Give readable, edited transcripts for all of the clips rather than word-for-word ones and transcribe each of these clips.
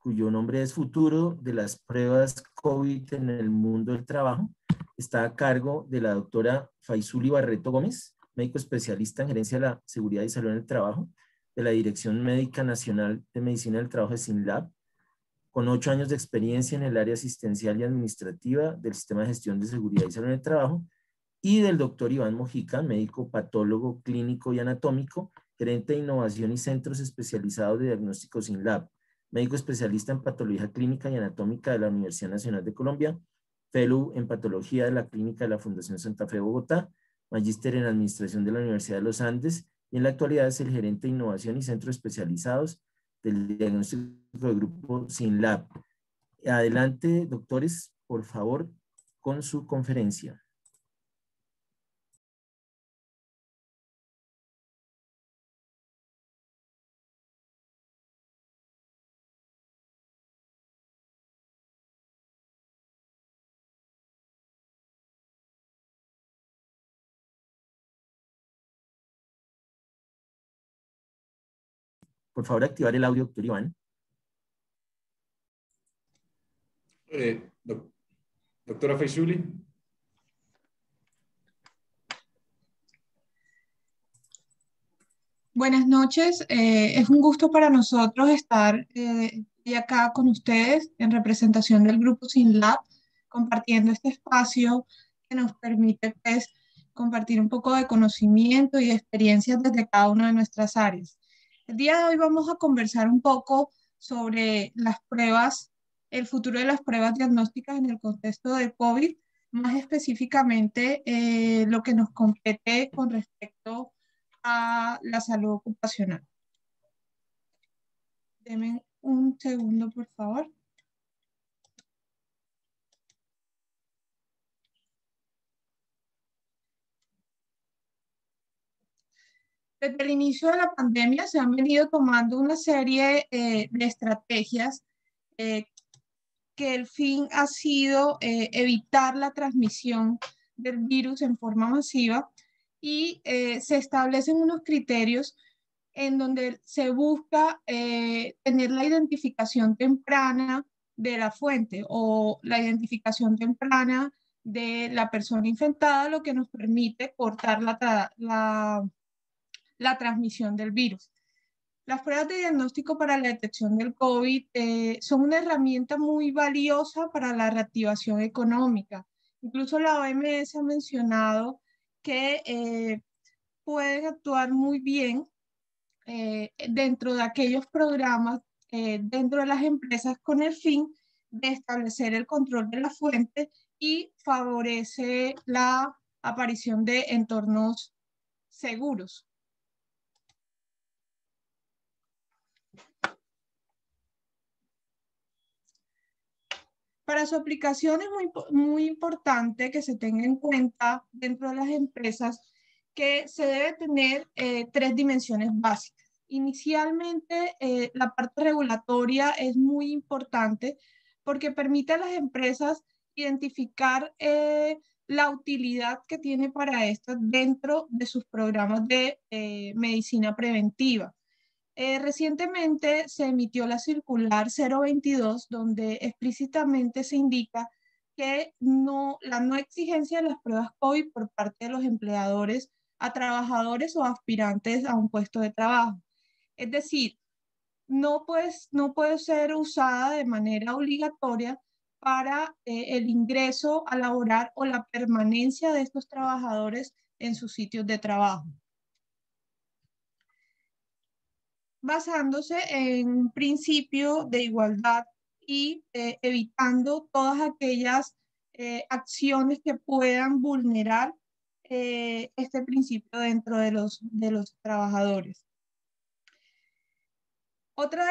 cuyo nombre es Futuro de las pruebas COVID en el mundo del trabajo, está a cargo de la doctora Faisuli Barreto Gómez, médico especialista en gerencia de la seguridad y salud en el trabajo, de la Dirección Médica Nacional de Medicina del Trabajo de SYNLAB, con 8 años de experiencia en el área asistencial y administrativa del Sistema de Gestión de Seguridad y Salud en el Trabajo, y del doctor Iván Mojica, médico patólogo clínico y anatómico, gerente de innovación y centros especializados de diagnóstico SYNLAB, médico especialista en patología clínica y anatómica de la Universidad Nacional de Colombia, fellow en patología de la clínica de la Fundación Santa Fe Bogotá, magíster en administración de la Universidad de los Andes, y en la actualidad es el gerente de innovación y centros especializados del diagnóstico de grupo SYNLAB. Adelante, doctores, por favor, con su conferencia. Por favor, activar el audio, doctor Iván. Doctora Faisuli. Buenas noches. Es un gusto para nosotros estar acá con ustedes en representación del grupo SYNLAB, compartiendo este espacio que nos permite pues, compartir un poco de conocimiento y experiencias desde cada una de nuestras áreas. El día de hoy vamos a conversar un poco sobre las pruebas, el futuro de las pruebas diagnósticas en el contexto de COVID, más específicamente lo que nos compete con respecto a la salud ocupacional. Denme un segundo, por favor. Desde el inicio de la pandemia se han venido tomando una serie de estrategias que el fin ha sido evitar la transmisión del virus en forma masiva y se establecen unos criterios en donde se busca tener la identificación temprana de la fuente o la identificación temprana de la persona infectada, lo que nos permite cortar la transmisión del virus. Las pruebas de diagnóstico para la detección del COVID son una herramienta muy valiosa para la reactivación económica. Incluso la OMS ha mencionado que pueden actuar muy bien dentro de aquellos programas, dentro de las empresas, con el fin de establecer el control de la fuente y favorece la aparición de entornos seguros. Para su aplicación es muy importante que se tenga en cuenta dentro de las empresas que se debe tener 3 dimensiones básicas. Inicialmente, la parte regulatoria es muy importante porque permite a las empresas identificar la utilidad que tiene para estas dentro de sus programas de medicina preventiva. Recientemente se emitió la circular 022, donde explícitamente se indica que la no exigencia de las pruebas COVID por parte de los empleadores a trabajadores o aspirantes a un puesto de trabajo. Es decir, no puede ser usada de manera obligatoria para el ingreso a laborar o la permanencia de estos trabajadores en sus sitios de trabajo, basándose en un principio de igualdad y evitando todas aquellas acciones que puedan vulnerar este principio dentro de los trabajadores. Otra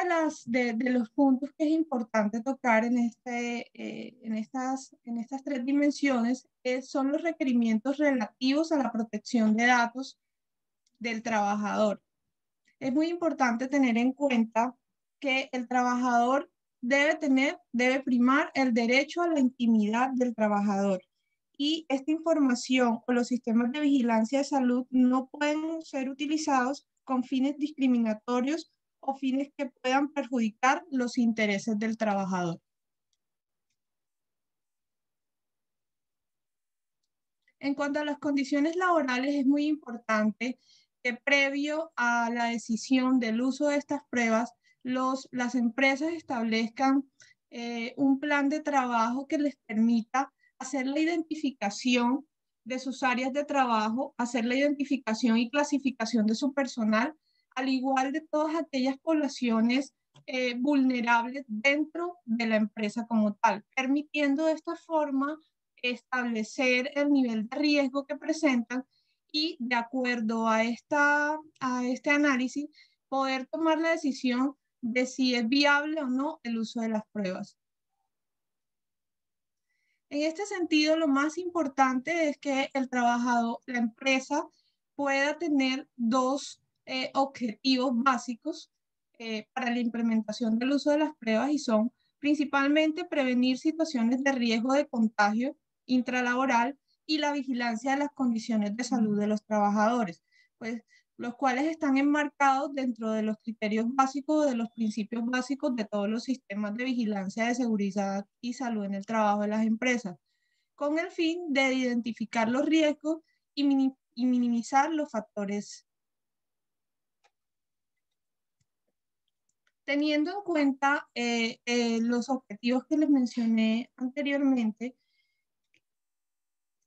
de los puntos que es importante tocar en estas 3 dimensiones son los requerimientos relativos a la protección de datos del trabajador. Es muy importante tener en cuenta que el trabajador debe primar el derecho a la intimidad del trabajador. Y esta información o los sistemas de vigilancia de salud no pueden ser utilizados con fines discriminatorios o fines que puedan perjudicar los intereses del trabajador. En cuanto a las condiciones laborales, es muy importante que previo a la decisión del uso de estas pruebas, las empresas establezcan un plan de trabajo que les permita hacer la identificación de sus áreas de trabajo, hacer la identificación y clasificación de su personal, al igual de todas aquellas poblaciones vulnerables dentro de la empresa como tal, permitiendo de esta forma establecer el nivel de riesgo que presentan y de acuerdo a este análisis poder tomar la decisión de si es viable o no el uso de las pruebas. En este sentido, lo más importante es que el trabajador, la empresa, pueda tener dos objetivos básicos para la implementación del uso de las pruebas y son principalmente prevenir situaciones de riesgo de contagio intralaboral y la vigilancia de las condiciones de salud de los trabajadores, pues los cuales están enmarcados dentro de los criterios básicos, de los principios básicos de todos los sistemas de vigilancia de seguridad y salud en el trabajo de las empresas, con el fin de identificar los riesgos y minimizar los factores. Teniendo en cuenta los objetivos que les mencioné anteriormente,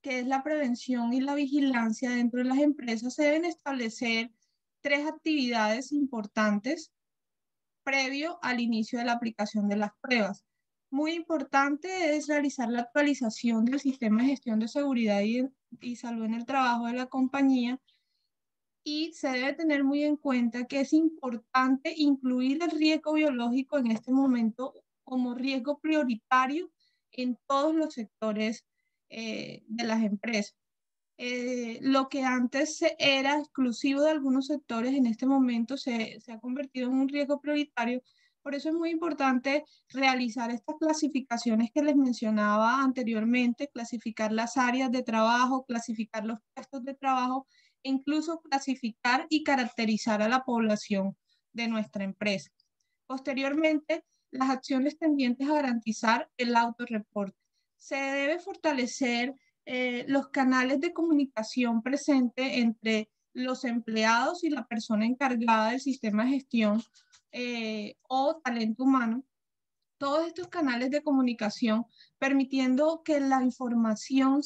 que es la prevención y la vigilancia dentro de las empresas, se deben establecer 3 actividades importantes previo al inicio de la aplicación de las pruebas. Muy importante es realizar la actualización del sistema de gestión de seguridad y salud en el trabajo de la compañía, y se debe tener muy en cuenta que es importante incluir el riesgo biológico en este momento como riesgo prioritario en todos los sectores de las empresas. Lo que antes era exclusivo de algunos sectores, en este momento se ha convertido en un riesgo prioritario. Por eso es muy importante realizar estas clasificaciones que les mencionaba anteriormente, clasificar las áreas de trabajo, clasificar los puestos de trabajo, e incluso clasificar y caracterizar a la población de nuestra empresa. Posteriormente, las acciones tendientes a garantizar el autorreporte. Se debe fortalecer los canales de comunicación presente entre los empleados y la persona encargada del sistema de gestión o talento humano, todos estos canales de comunicación permitiendo que la información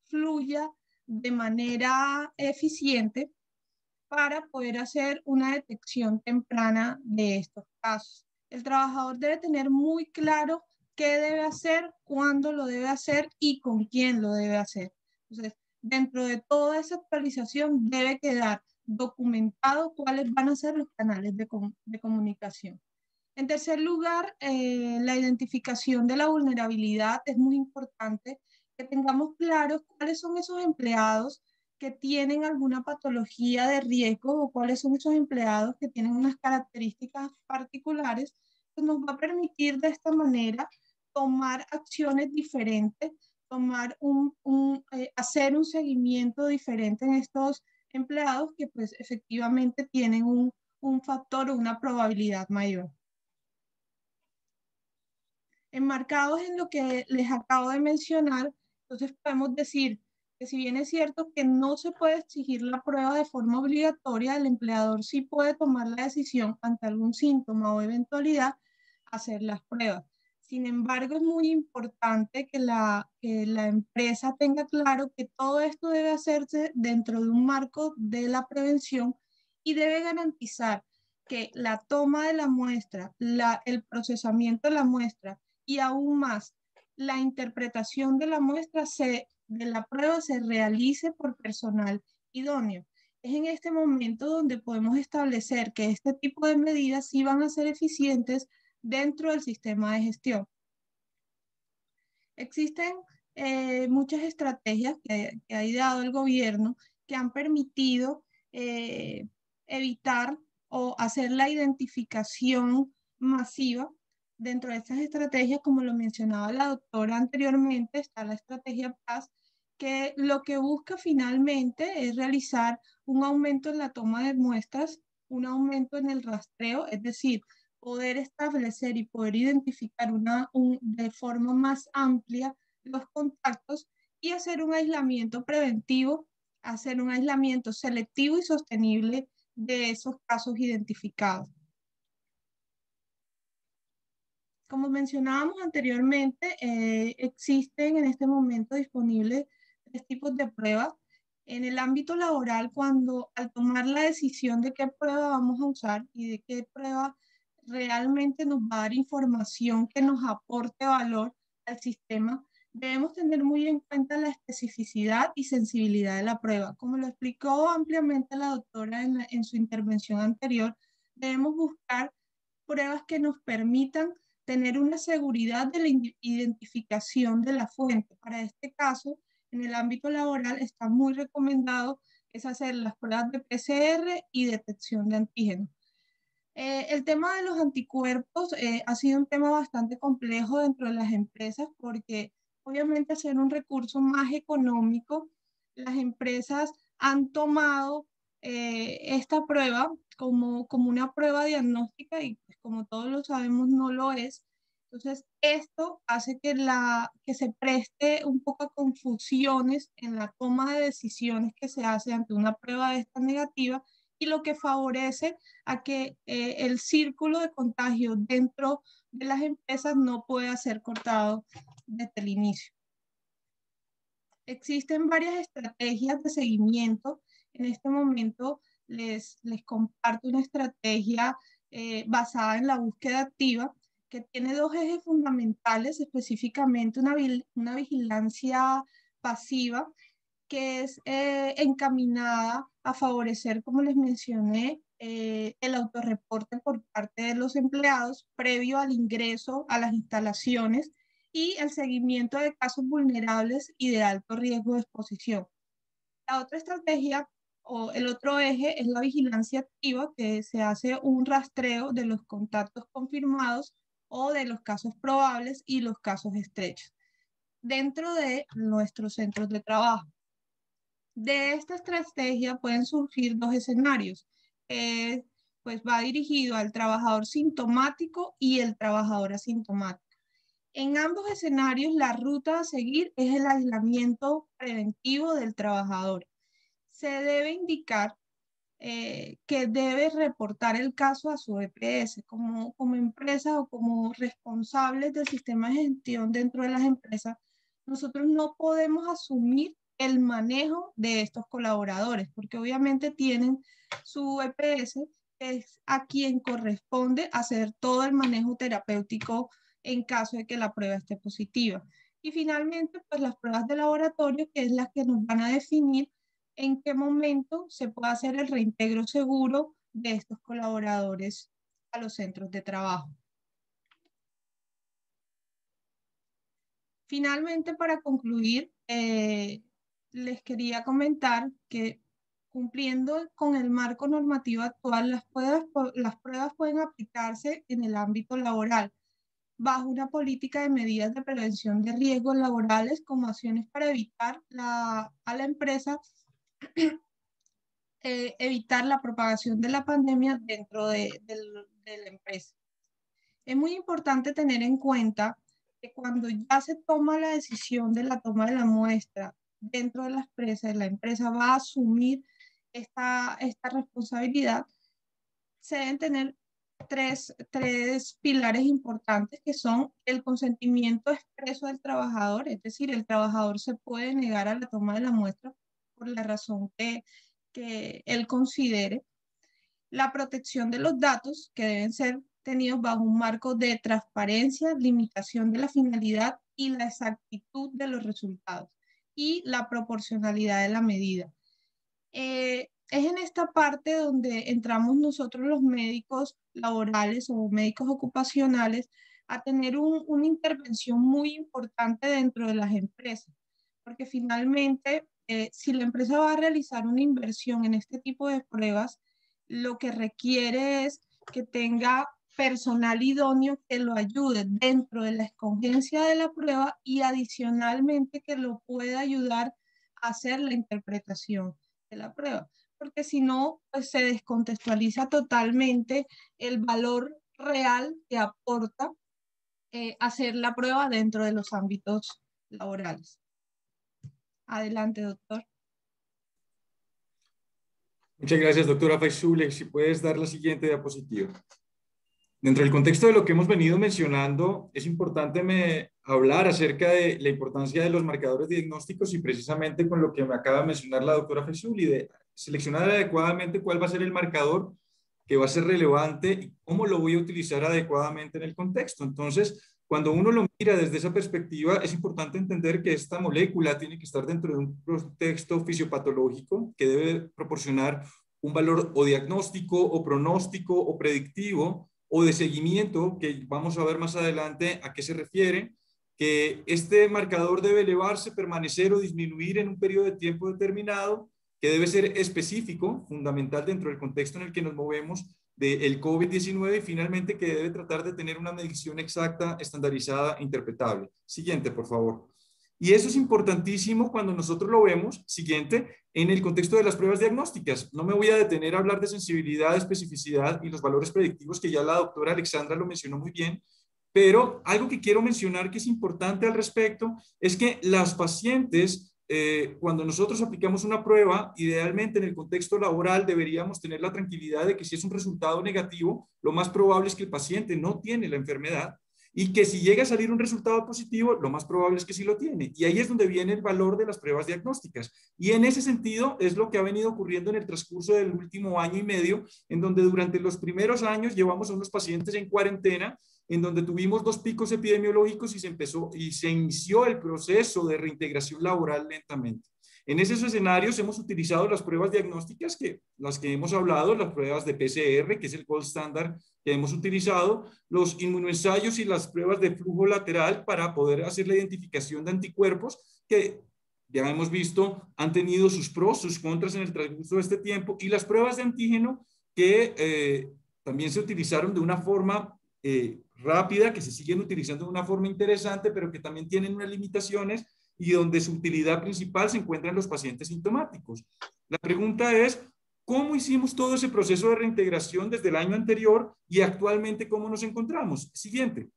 fluya de manera eficiente para poder hacer una detección temprana de estos casos. El trabajador debe tener muy claro qué debe hacer, cuándo lo debe hacer y con quién lo debe hacer. Entonces, dentro de toda esa actualización debe quedar documentado cuáles van a ser los canales de comunicación. En tercer lugar, la identificación de la vulnerabilidad. Es muy importante que tengamos claros cuáles son esos empleados que tienen alguna patología de riesgo o cuáles son esos empleados que tienen unas características particulares, que nos va a permitir de esta manera tomar acciones diferentes, hacer un seguimiento diferente en estos empleados que pues efectivamente tienen un factor o una probabilidad mayor. Enmarcados en lo que les acabo de mencionar, entonces podemos decir que si bien es cierto que no se puede exigir la prueba de forma obligatoria, el empleador sí puede tomar la decisión ante algún síntoma o eventualidad hacer las pruebas. Sin embargo, es muy importante que la empresa tenga claro que todo esto debe hacerse dentro de un marco de la prevención y debe garantizar que la toma de la muestra, el procesamiento de la muestra y aún más la interpretación de la muestra de la prueba se realice por personal idóneo. Es en este momento donde podemos establecer que este tipo de medidas sí van a ser eficientes dentro del sistema de gestión. Existen muchas estrategias que ha ideado el gobierno que han permitido evitar o hacer la identificación masiva. Dentro de estas estrategias, como lo mencionaba la doctora anteriormente, está la estrategia PAS, que lo que busca finalmente es realizar un aumento en la toma de muestras, un aumento en el rastreo, es decir, poder establecer y poder identificar de forma más amplia los contactos y hacer un aislamiento preventivo, hacer un aislamiento selectivo y sostenible de esos casos identificados. Como mencionábamos anteriormente, existen en este momento disponibles 3 tipos de pruebas. En el ámbito laboral, cuando al tomar la decisión de qué prueba vamos a usar y de qué prueba realmente nos va a dar información que nos aporte valor al sistema, debemos tener muy en cuenta la especificidad y sensibilidad de la prueba. Como lo explicó ampliamente la doctora en su intervención anterior, debemos buscar pruebas que nos permitan tener una seguridad de la identificación de la fuente. Para este caso, en el ámbito laboral está muy recomendado es hacer las pruebas de PCR y detección de antígenos. El tema de los anticuerpos ha sido un tema bastante complejo dentro de las empresas porque obviamente ser un recurso más económico, las empresas han tomado esta prueba como una prueba diagnóstica y pues, como todos lo sabemos no lo es. Entonces esto hace que se preste un poco a confusiones en la toma de decisiones que se hace ante una prueba de esta negativa y lo que favorece a que el círculo de contagio dentro de las empresas no pueda ser cortado desde el inicio. Existen varias estrategias de seguimiento. En este momento les comparto una estrategia basada en la búsqueda activa que tiene 2 ejes fundamentales, específicamente una vigilancia pasiva que es encaminada a favorecer, como les mencioné, el autorreporte por parte de los empleados previo al ingreso a las instalaciones y el seguimiento de casos vulnerables y de alto riesgo de exposición. La otra estrategia o el otro eje es la vigilancia activa, que se hace un rastreo de los contactos confirmados o de los casos probables y los casos estrechos dentro de nuestros centros de trabajo. De esta estrategia pueden surgir 2 escenarios. Pues va dirigido al trabajador sintomático y el trabajador asintomático. En ambos escenarios, la ruta a seguir es el aislamiento preventivo del trabajador. Se debe indicar que debe reportar el caso a su EPS. Como empresa o como responsables del sistema de gestión dentro de las empresas, nosotros no podemos asumir el manejo de estos colaboradores, porque obviamente tienen su EPS, que es a quien corresponde hacer todo el manejo terapéutico en caso de que la prueba esté positiva. Y finalmente, pues las pruebas de laboratorio, que es las que nos van a definir en qué momento se puede hacer el reintegro seguro de estos colaboradores a los centros de trabajo. Finalmente, para concluir, les quería comentar que cumpliendo con el marco normativo actual, las pruebas pueden aplicarse en el ámbito laboral bajo una política de medidas de prevención de riesgos laborales como acciones para evitar a la empresa evitar la propagación de la pandemia dentro de la empresa. Es muy importante tener en cuenta que cuando ya se toma la decisión de la toma de la muestra dentro de la empresa va a asumir esta responsabilidad, se deben tener tres pilares importantes que son el consentimiento expreso del trabajador, es decir, el trabajador se puede negar a la toma de la muestra por la razón que él considere, la protección de los datos que deben ser tenidos bajo un marco de transparencia, limitación de la finalidad y la exactitud de los resultados y la proporcionalidad de la medida. Es en esta parte donde entramos nosotros los médicos laborales o médicos ocupacionales a tener una intervención muy importante dentro de las empresas, porque finalmente si la empresa va a realizar una inversión en este tipo de pruebas, lo que requiere es que tenga personal idóneo que lo ayude dentro de la escogencia de la prueba y adicionalmente que lo pueda ayudar a hacer la interpretación de la prueba. porque si no, pues se descontextualiza totalmente el valor real que aporta hacer la prueba dentro de los ámbitos laborales. Adelante, doctor. Muchas gracias, doctora Faisule. Si puedes dar la siguiente diapositiva. Dentro del contexto de lo que hemos venido mencionando, es importante hablar acerca de la importancia de los marcadores diagnósticos y precisamente con lo que me acaba de mencionar la doctora Faisule, de seleccionar adecuadamente cuál va a ser el marcador que va a ser relevante y cómo lo voy a utilizar adecuadamente en el contexto. Entonces, cuando uno lo mira desde esa perspectiva, es importante entender que esta molécula tiene que estar dentro de un contexto fisiopatológico que debe proporcionar un valor o diagnóstico o pronóstico o predictivo o de seguimiento, que vamos a ver más adelante a qué se refiere, que este marcador debe elevarse, permanecer o disminuir en un periodo de tiempo determinado, que debe ser específico, fundamental dentro del contexto en el que nos movemos del COVID-19 y finalmente que debe tratar de tener una medición exacta, estandarizada e interpretable. Siguiente, por favor. Y eso es importantísimo cuando nosotros lo vemos, siguiente, en el contexto de las pruebas diagnósticas. No me voy a detener a hablar de sensibilidad, especificidad y los valores predictivos que ya la doctora Alexandra lo mencionó muy bien, pero algo que quiero mencionar que es importante al respecto es que las pacientes, cuando nosotros aplicamos una prueba, idealmente en el contexto laboral deberíamos tener la tranquilidad de que si es un resultado negativo, lo más probable es que el paciente no tiene la enfermedad, y que si llega a salir un resultado positivo, lo más probable es que sí lo tiene. Y ahí es donde viene el valor de las pruebas diagnósticas. Y en ese sentido es lo que ha venido ocurriendo en el transcurso del último año y medio, en donde durante los primeros años llevamos a unos pacientes en cuarentena, en donde tuvimos 2 picos epidemiológicos y se inició el proceso de reintegración laboral lentamente. En esos escenarios hemos utilizado las pruebas diagnósticas, las que hemos hablado, las pruebas de PCR, que es el gold standard que hemos utilizado, los inmunoensayos y las pruebas de flujo lateral para poder hacer la identificación de anticuerpos, que ya hemos visto han tenido sus pros, sus contras en el transcurso de este tiempo, y las pruebas de antígeno que también se utilizaron de una forma rápida, que se siguen utilizando de una forma interesante, pero que también tienen unas limitaciones y donde su utilidad principal se encuentra en los pacientes sintomáticos. La pregunta es, ¿cómo hicimos todo ese proceso de reintegración desde el año anterior y actualmente cómo nos encontramos? Siguiente.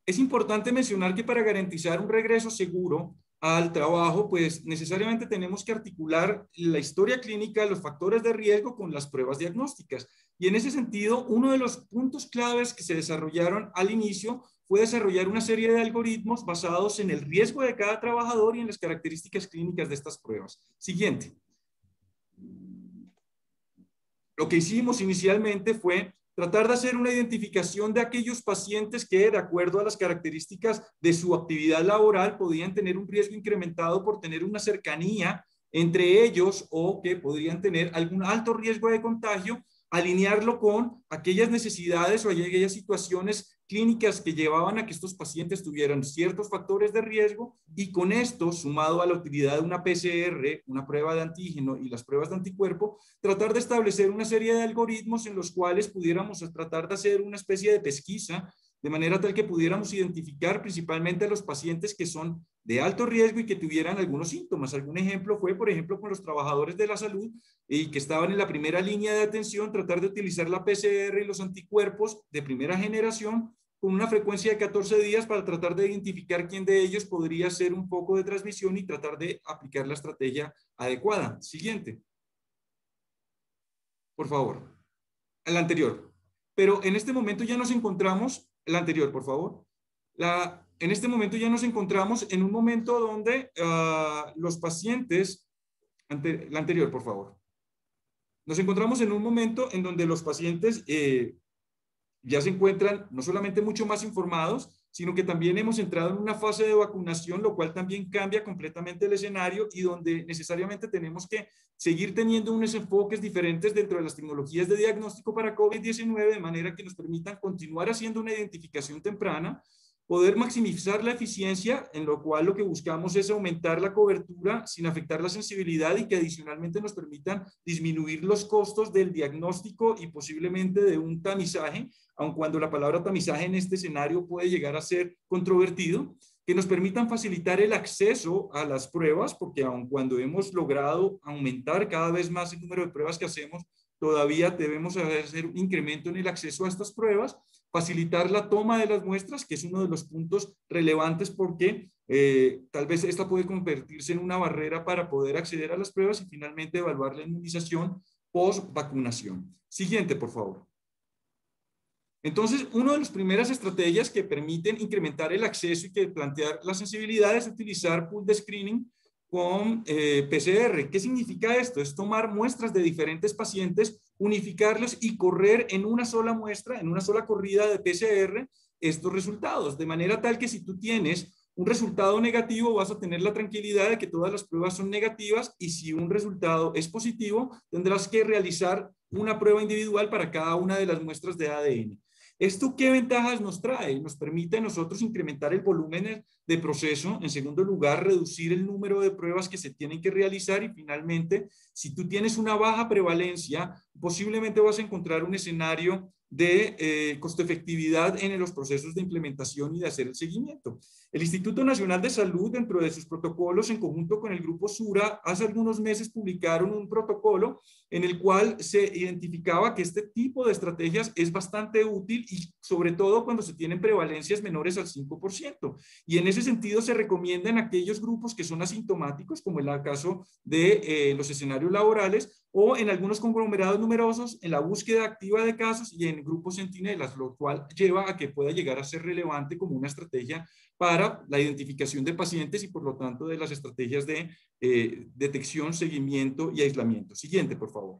Es importante mencionar que para garantizar un regreso seguro al trabajo, pues necesariamente tenemos que articular la historia clínica, los factores de riesgo con las pruebas diagnósticas. Y en ese sentido, uno de los puntos claves que se desarrollaron al inicio fue desarrollar una serie de algoritmos basados en el riesgo de cada trabajador y en las características clínicas de estas pruebas. Siguiente. Lo que hicimos inicialmente fue tratar de hacer una identificación de aquellos pacientes que, de acuerdo a las características de su actividad laboral, podían tener un riesgo incrementado por tener una cercanía entre ellos o que podrían tener algún alto riesgo de contagio, alinearlo con aquellas necesidades o aquellas situaciones clínicas que llevaban a que estos pacientes tuvieran ciertos factores de riesgo, y con esto, sumado a la utilidad de una PCR, una prueba de antígeno y las pruebas de anticuerpo, tratar de establecer una serie de algoritmos en los cuales pudiéramos tratar de hacer una especie de pesquisa, de manera tal que pudiéramos identificar principalmente a los pacientes que son de alto riesgo y que tuvieran algunos síntomas. Algún ejemplo fue, por ejemplo, con los trabajadores de la salud y que estaban en la primera línea de atención, tratar de utilizar la PCR y los anticuerpos de primera generación con una frecuencia de 14 días para tratar de identificar quién de ellos podría ser un foco de transmisión y tratar de aplicar la estrategia adecuada. Siguiente. Por favor. El anterior. Pero en este momento ya nos encontramos, el anterior, por favor. En este momento ya nos encontramos en un momento donde los pacientes, la anterior, por favor. Nos encontramos en un momento en donde los pacientes ya se encuentran no solamente mucho más informados, sino que también hemos entrado en una fase de vacunación, lo cual también cambia completamente el escenario y donde necesariamente tenemos que seguir teniendo unos enfoques diferentes dentro de las tecnologías de diagnóstico para COVID-19, de manera que nos permitan continuar haciendo una identificación temprana, poder maximizar la eficiencia, en lo cual lo que buscamos es aumentar la cobertura sin afectar la sensibilidad y que adicionalmente nos permitan disminuir los costos del diagnóstico y posiblemente de un tamizaje, aun cuando la palabra tamizaje en este escenario puede llegar a ser controvertido, que nos permitan facilitar el acceso a las pruebas, porque aun cuando hemos logrado aumentar cada vez más el número de pruebas que hacemos, todavía debemos hacer un incremento en el acceso a estas pruebas, facilitar la toma de las muestras, que es uno de los puntos relevantes porque tal vez esta puede convertirse en una barrera para poder acceder a las pruebas y finalmente evaluar la inmunización post vacunación. Siguiente, por favor. Entonces, una de las primeras estrategias que permiten incrementar el acceso y que plantear la sensibilidad es utilizar pool de screening con PCR. ¿Qué significa esto? Es tomar muestras de diferentes pacientes, unificarlos y correr en una sola muestra, en una sola corrida de PCR, estos resultados. De manera tal que si tú tienes un resultado negativo, vas a tener la tranquilidad de que todas las pruebas son negativas y si un resultado es positivo, tendrás que realizar una prueba individual para cada una de las muestras de ADN. ¿Esto qué ventajas nos trae? Nos permite a nosotros incrementar el volumen de proceso, en segundo lugar, reducir el número de pruebas que se tienen que realizar y finalmente, si tú tienes una baja prevalencia, posiblemente vas a encontrar un escenario de costo-efectividad en los procesos de implementación y de hacer el seguimiento. El Instituto Nacional de Salud, dentro de sus protocolos, en conjunto con el Grupo Sura, hace algunos meses publicaron un protocolo en el cual se identificaba que este tipo de estrategias es bastante útil y sobre todo cuando se tienen prevalencias menores al 5%. Y en ese sentido se recomienda en aquellos grupos que son asintomáticos, como en el caso de los escenarios laborales, o en algunos conglomerados numerosos, en la búsqueda activa de casos y en grupos centinelas, lo cual lleva a que pueda llegar a ser relevante como una estrategia para la identificación de pacientes y por lo tanto de las estrategias de detección, seguimiento y aislamiento. Siguiente, por favor.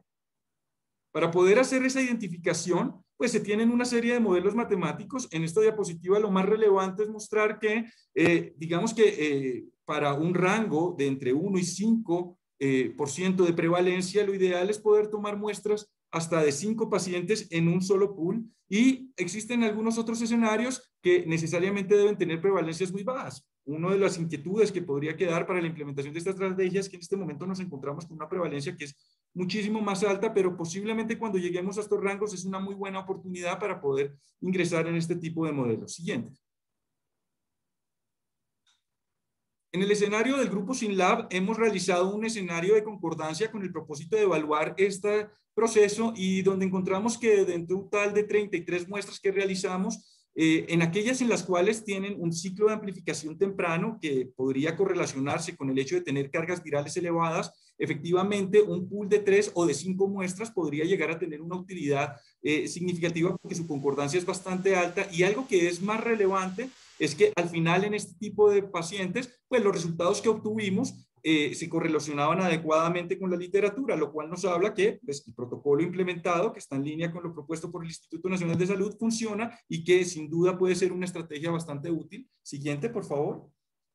Para poder hacer esa identificación, pues se tienen una serie de modelos matemáticos. En esta diapositiva lo más relevante es mostrar que, digamos que para un rango de entre 1 y 5% de prevalencia, lo ideal es poder tomar muestras hasta de 5 pacientes en un solo pool y existen algunos otros escenarios que necesariamente deben tener prevalencias muy bajas. Una de las inquietudes que podría quedar para la implementación de esta estrategia es que en este momento nos encontramos con una prevalencia que es muchísimo más alta, pero posiblemente cuando lleguemos a estos rangos es una muy buena oportunidad para poder ingresar en este tipo de modelos. Siguiente. En el escenario del grupo SYNLAB hemos realizado un escenario de concordancia con el propósito de evaluar este proceso y donde encontramos que dentro de un total de 33 muestras que realizamos, en aquellas en las cuales tienen un ciclo de amplificación temprano que podría correlacionarse con el hecho de tener cargas virales elevadas, efectivamente un pool de 3 o de 5 muestras podría llegar a tener una utilidad significativa porque su concordancia es bastante alta y algo que es más relevante es que al final en este tipo de pacientes, pues los resultados que obtuvimos se correlacionaban adecuadamente con la literatura, lo cual nos habla que pues, el protocolo implementado, que está en línea con lo propuesto por el Instituto Nacional de Salud, funciona y que sin duda puede ser una estrategia bastante útil. Siguiente, por favor.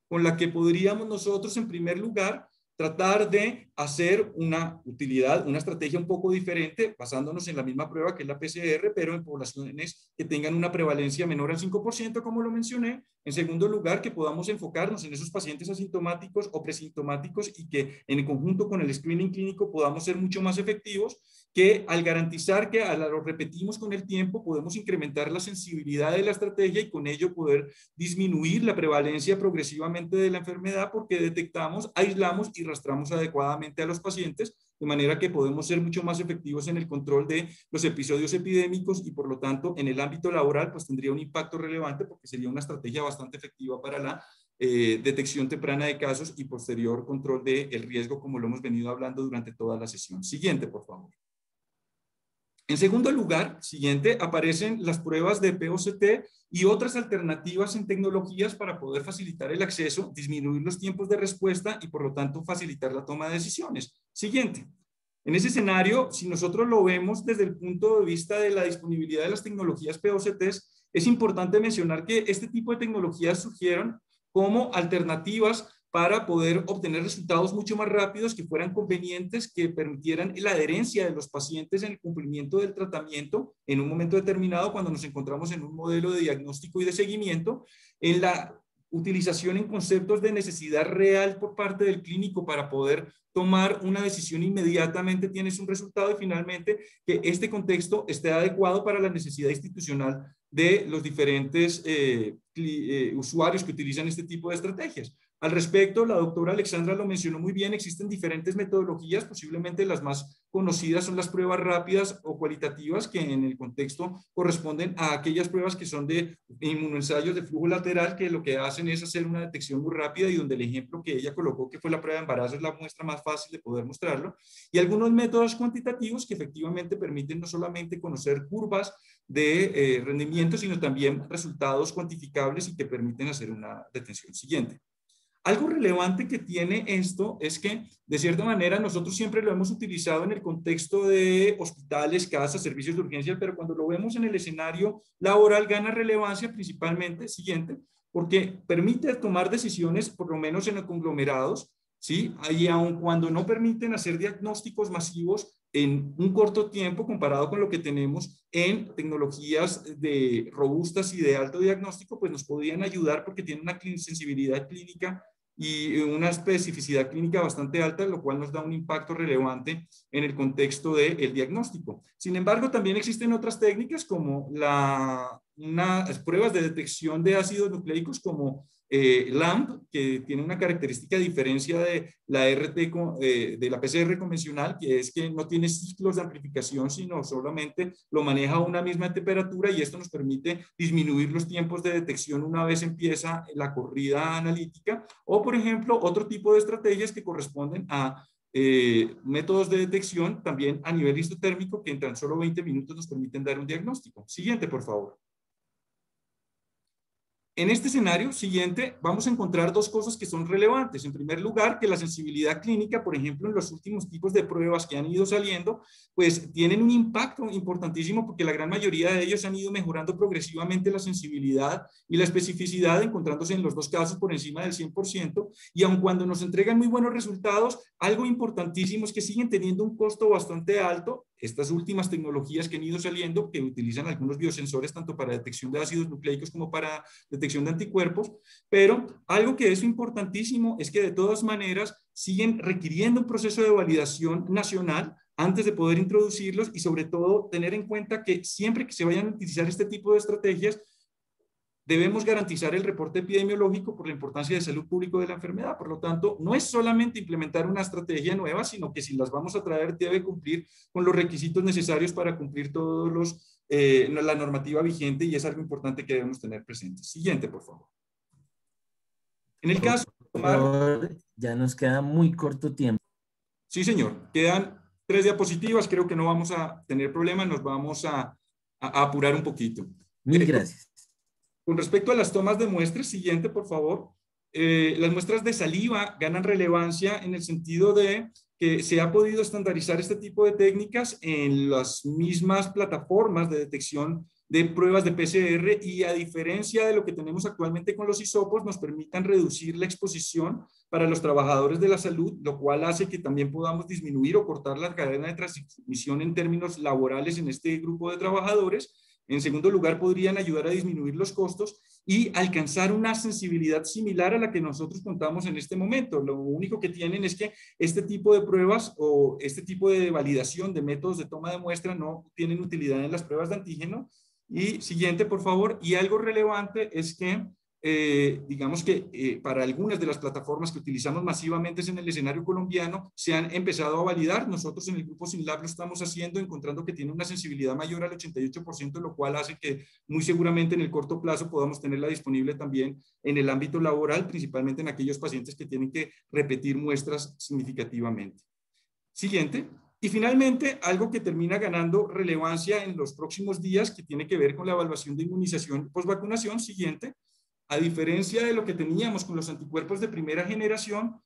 Con la que podríamos nosotros, en primer lugar, tratar de hacer una utilidad, una estrategia un poco diferente, basándonos en la misma prueba que es la PCR, pero en poblaciones que tengan una prevalencia menor al 5%, como lo mencioné. En segundo lugar, que podamos enfocarnos en esos pacientes asintomáticos o presintomáticos y que en conjunto con el screening clínico podamos ser mucho más efectivos, que al garantizar que lo repetimos con el tiempo, podemos incrementar la sensibilidad de la estrategia y con ello poder disminuir la prevalencia progresivamente de la enfermedad porque detectamos, aislamos y rastramos adecuadamente a los pacientes, de manera que podemos ser mucho más efectivos en el control de los episodios epidémicos y por lo tanto en el ámbito laboral pues tendría un impacto relevante porque sería una estrategia bastante efectiva para la detección temprana de casos y posterior control del riesgo como lo hemos venido hablando durante toda la sesión. Siguiente, por favor. En segundo lugar, siguiente, aparecen las pruebas de POCT y otras alternativas en tecnologías para poder facilitar el acceso, disminuir los tiempos de respuesta y por lo tanto facilitar la toma de decisiones. Siguiente. En ese escenario, si nosotros lo vemos desde el punto de vista de la disponibilidad de las tecnologías POCT, es importante mencionar que este tipo de tecnologías surgieron como alternativas para poder obtener resultados mucho más rápidos, que fueran convenientes, que permitieran la adherencia de los pacientes en el cumplimiento del tratamiento en un momento determinado cuando nos encontramos en un modelo de diagnóstico y de seguimiento, en la utilización en conceptos de necesidad real por parte del clínico para poder tomar una decisión inmediatamente, tienes un resultado y finalmente que este contexto esté adecuado para la necesidad institucional de los diferentes usuarios que utilizan este tipo de estrategias. Al respecto, la doctora Alexandra lo mencionó muy bien, existen diferentes metodologías, posiblemente las más conocidas son las pruebas rápidas o cualitativas, que en el contexto corresponden a aquellas pruebas que son de inmunoensayos de flujo lateral, que lo que hacen es hacer una detección muy rápida y donde el ejemplo que ella colocó, que fue la prueba de embarazo, es la muestra más fácil de poder mostrarlo. Y algunos métodos cuantitativos que efectivamente permiten no solamente conocer curvas de rendimiento, sino también resultados cuantificables y que permiten hacer una detención siguiente. Algo relevante que tiene esto es que, de cierta manera, nosotros siempre lo hemos utilizado en el contexto de hospitales, casas, servicios de urgencia, pero cuando lo vemos en el escenario laboral gana relevancia principalmente, siguiente, porque permite tomar decisiones, por lo menos en los conglomerados, ¿sí? Y aun cuando no permiten hacer diagnósticos masivos en un corto tiempo comparado con lo que tenemos en tecnologías robustas y de alto diagnóstico, pues nos podrían ayudar porque tienen una sensibilidad clínica y una especificidad clínica bastante alta, lo cual nos da un impacto relevante en el contexto del diagnóstico. Sin embargo, también existen otras técnicas como unas pruebas de detección de ácidos nucleicos como LAMP, que tiene una característica a diferencia de la de la PCR convencional, que es que no tiene ciclos de amplificación, sino solamente lo maneja a una misma temperatura, y esto nos permite disminuir los tiempos de detección una vez empieza la corrida analítica. O, por ejemplo, otro tipo de estrategias que corresponden a métodos de detección también a nivel isotérmico, que en tan solo 20 minutos nos permiten dar un diagnóstico. Siguiente, por favor. En este escenario siguiente vamos a encontrar dos cosas que son relevantes. En primer lugar, que la sensibilidad clínica, por ejemplo, en los últimos tipos de pruebas que han ido saliendo, pues tienen un impacto importantísimo porque la gran mayoría de ellos han ido mejorando progresivamente la sensibilidad y la especificidad, encontrándose en los dos casos por encima del 100%. Y aun cuando nos entregan muy buenos resultados, algo importantísimo es que siguen teniendo un costo bastante alto. Estas últimas tecnologías que han ido saliendo, que utilizan algunos biosensores tanto para detección de ácidos nucleicos como para detección de anticuerpos, pero algo que es importantísimo es que de todas maneras siguen requiriendo un proceso de validación nacional antes de poder introducirlos, y sobre todo tener en cuenta que siempre que se vayan a utilizar este tipo de estrategias debemos garantizar el reporte epidemiológico por la importancia de salud pública de la enfermedad. Por lo tanto, no es solamente implementar una estrategia nueva, sino que si las vamos a traer debe cumplir con los requisitos necesarios para cumplir todos la normativa vigente, y es algo importante que debemos tener presente. Siguiente, por favor. En el caso de tomar... Ya nos queda muy corto tiempo. Sí, señor. Quedan 3 diapositivas. Creo que no vamos a tener problema. Nos vamos a apurar un poquito. Mil gracias. Con respecto a las tomas de muestras, siguiente, por favor. Las muestras de saliva ganan relevancia en el sentido de que se ha podido estandarizar este tipo de técnicas en las mismas plataformas de detección de pruebas de PCR, y a diferencia de lo que tenemos actualmente con los hisopos, nos permitan reducir la exposición para los trabajadores de la salud, lo cual hace que también podamos disminuir o cortar la cadena de transmisión en términos laborales en este grupo de trabajadores. En segundo lugar, podrían ayudar a disminuir los costos y alcanzar una sensibilidad similar a la que nosotros contamos en este momento. Lo único que tienen es que este tipo de pruebas o este tipo de validación de métodos de toma de muestra no tienen utilidad en las pruebas de antígeno. Y siguiente, por favor. Y algo relevante es que digamos que para algunas de las plataformas que utilizamos masivamente en el escenario colombiano se han empezado a validar. Nosotros en el grupo SYNLAB lo estamos haciendo, encontrando que tiene una sensibilidad mayor al 88%, lo cual hace que muy seguramente en el corto plazo podamos tenerla disponible también en el ámbito laboral, principalmente en aquellos pacientes que tienen que repetir muestras significativamente. Siguiente. Y finalmente, algo que termina ganando relevancia en los próximos días, que tiene que ver con la evaluación de inmunización post-vacunación. Siguiente. A diferencia de lo que teníamos con los anticuerpos de primera generación,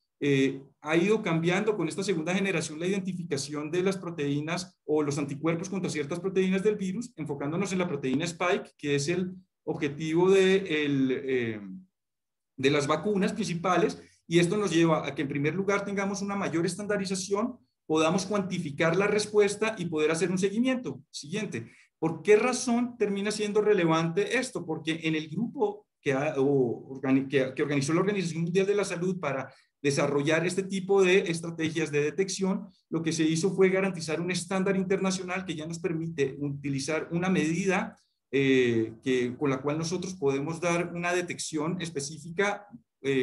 ha ido cambiando con esta segunda generación la identificación de las proteínas o los anticuerpos contra ciertas proteínas del virus, enfocándonos en la proteína Spike, que es el objetivo de las vacunas principales, y esto nos lleva a que en primer lugar tengamos una mayor estandarización, podamos cuantificar la respuesta y poder hacer un seguimiento. Siguiente. ¿Por qué razón termina siendo relevante esto? Porque en el grupo que organizó la Organización Mundial de la Salud para desarrollar este tipo de estrategias de detección, lo que se hizo fue garantizar un estándar internacional que ya nos permite utilizar una medida con la cual nosotros podemos dar una detección específica,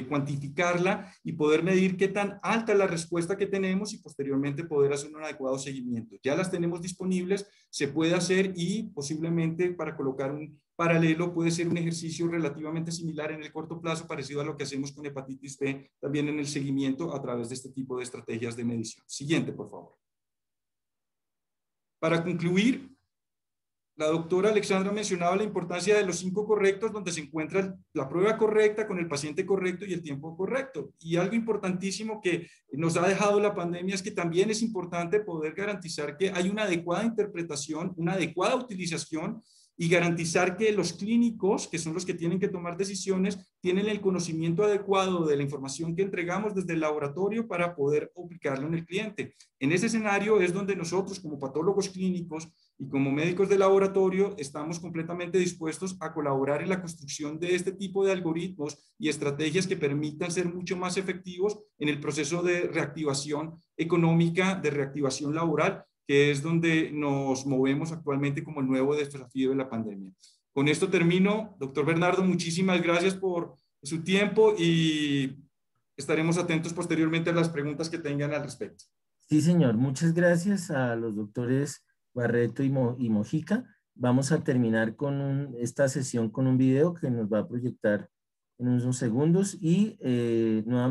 cuantificarla y poder medir qué tan alta es la respuesta que tenemos y posteriormente poder hacer un adecuado seguimiento. Ya las tenemos disponibles, se puede hacer y posiblemente, para colocar un paralelo, puede ser un ejercicio relativamente similar en el corto plazo, parecido a lo que hacemos con hepatitis B, también en el seguimiento a través de este tipo de estrategias de medición. Siguiente, por favor. Para concluir, la doctora Alexandra mencionaba la importancia de los 5 correctos, donde se encuentra la prueba correcta con el paciente correcto y el tiempo correcto. Y algo importantísimo que nos ha dejado la pandemia es que también es importante poder garantizar que hay una adecuada interpretación, una adecuada utilización y garantizar que los clínicos, que son los que tienen que tomar decisiones, tienen el conocimiento adecuado de la información que entregamos desde el laboratorio para poder aplicarlo en el cliente. En ese escenario es donde nosotros, como patólogos clínicos y como médicos de laboratorio, estamos completamente dispuestos a colaborar en la construcción de este tipo de algoritmos y estrategias que permitan ser mucho más efectivos en el proceso de reactivación económica, de reactivación laboral, que es donde nos movemos actualmente como el nuevo desafío de la pandemia. Con esto termino. Doctor Bernardo, muchísimas gracias por su tiempo y estaremos atentos posteriormente a las preguntas que tengan al respecto. Sí, señor. Muchas gracias a los doctores Barreto y Mojica. Vamos a terminar con esta sesión con un video que nos va a proyectar en unos segundos y nuevamente